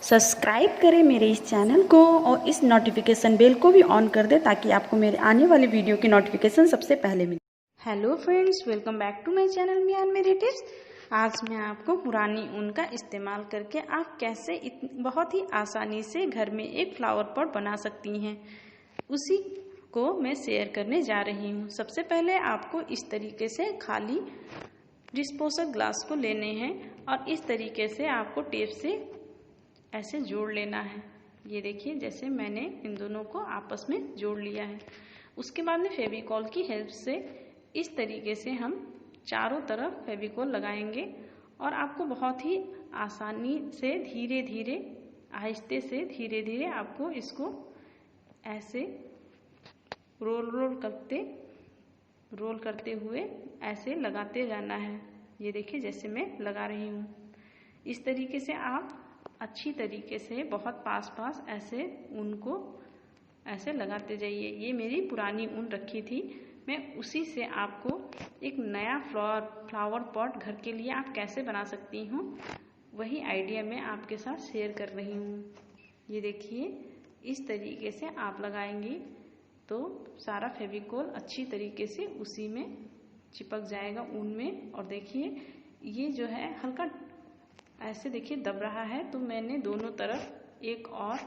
Subscribe करें मेरे इस चैनल को और इस नोटिफिकेशन बेल को भी ऑन कर दें ताकि आपको मेरे आने वाले वीडियो की नोटिफिकेशन सबसे पहले मिले। Hello friends, welcome back to my channel me and मेरी टिप्स। आज मैं आपको पुरानी ऊन का इस्तेमाल करके आप कैसे बहुत ही आसानी से घर में एक फ्लावर पॉट बना सकती हैं, उसी को मैं शेयर करने जा रही हूँ। सबसे पहले आपको इस तरीके से खाली डिस्पोजल ग्लास को लेने हैं और इस तरीके से आपको टेप से ऐसे जोड़ लेना है। ये देखिए, जैसे मैंने इन दोनों को आपस में जोड़ लिया है। उसके बाद में फेविकॉल की हेल्प से इस तरीके से हम चारों तरफ फेविकॉल लगाएंगे और आपको बहुत ही आसानी से धीरे धीरे, आहिस्ते से धीरे धीरे आपको इसको ऐसे रोल करते हुए ऐसे लगाते जाना है। ये देखिए, जैसे मैं लगा रही हूँ। इस तरीके से आप अच्छी तरीके से बहुत पास ऐसे ऊन को ऐसे लगाते जाइए। ये मेरी पुरानी ऊन रखी थी, मैं उसी से आपको एक नया फ्लावर पॉट घर के लिए आप कैसे बना सकती हूँ, वही आइडिया मैं आपके साथ शेयर कर रही हूँ। ये देखिए, इस तरीके से आप लगाएंगी तो सारा फेविकॉल अच्छी तरीके से उसी में चिपक जाएगा ऊन में। और देखिए, ये जो है हल्का ऐसे देखिए दब रहा है, तो मैंने दोनों तरफ एक और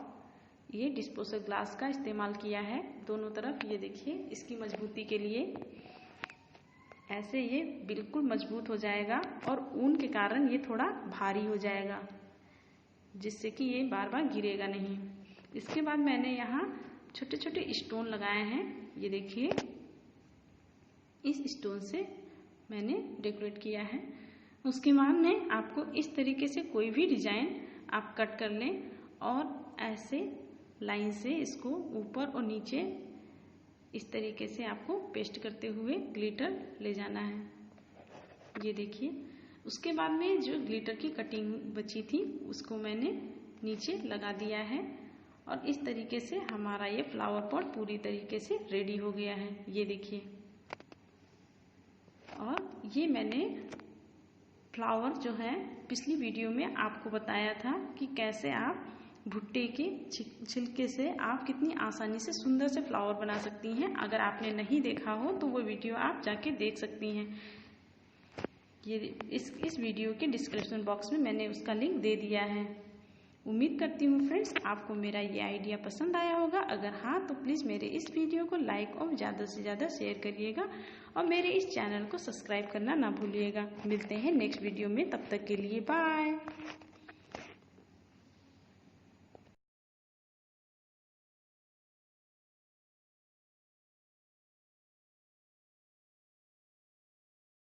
ये डिस्पोजल ग्लास का इस्तेमाल किया है दोनों तरफ। ये देखिए, इसकी मजबूती के लिए ऐसे ये बिल्कुल मजबूत हो जाएगा और ऊन के कारण ये थोड़ा भारी हो जाएगा, जिससे कि ये बार बार गिरेगा नहीं। इसके बाद मैंने यहाँ छोटे छोटे स्टोन लगाए हैं। ये देखिए, इस स्टोन से मैंने डेकोरेट किया है। उसके बाद में आपको इस तरीके से कोई भी डिजाइन आप कट कर लें और ऐसे लाइन से इसको ऊपर और नीचे इस तरीके से आपको पेस्ट करते हुए ग्लिटर ले जाना है। ये देखिए, उसके बाद में जो ग्लिटर की कटिंग बची थी उसको मैंने नीचे लगा दिया है और इस तरीके से हमारा ये फ्लावर पॉट पूरी तरीके से रेडी हो गया है। ये देखिए, और ये मैंने फ्लावर जो है पिछली वीडियो में आपको बताया था कि कैसे आप भुट्टे के छिलके से आप कितनी आसानी से सुंदर से फ्लावर बना सकती हैं। अगर आपने नहीं देखा हो तो वो वीडियो आप जाके देख सकती हैं। ये इस वीडियो के डिस्क्रिप्शन बॉक्स में मैंने उसका लिंक दे दिया है। उम्मीद करती हूँ फ्रेंड्स आपको मेरा ये आइडिया पसंद आया होगा। अगर हाँ तो प्लीज़ मेरे इस वीडियो को लाइक और ज़्यादा से ज़्यादा शेयर करिएगा और मेरे इस चैनल को सब्सक्राइब करना ना भूलिएगा। मिलते हैं नेक्स्ट वीडियो में, तब तक के लिए बाय।